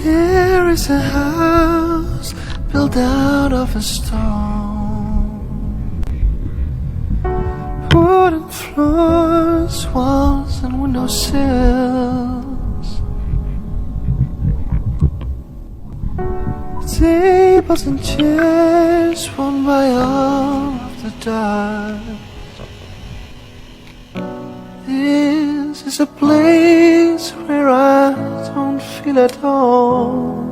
There is a house built out of a stone, wooden floors, walls and windowsills, tables and chairs worn by all of the dust. This is a place where I don't feel at home.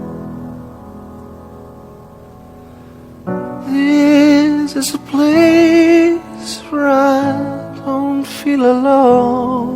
This is a place where I don't feel alone.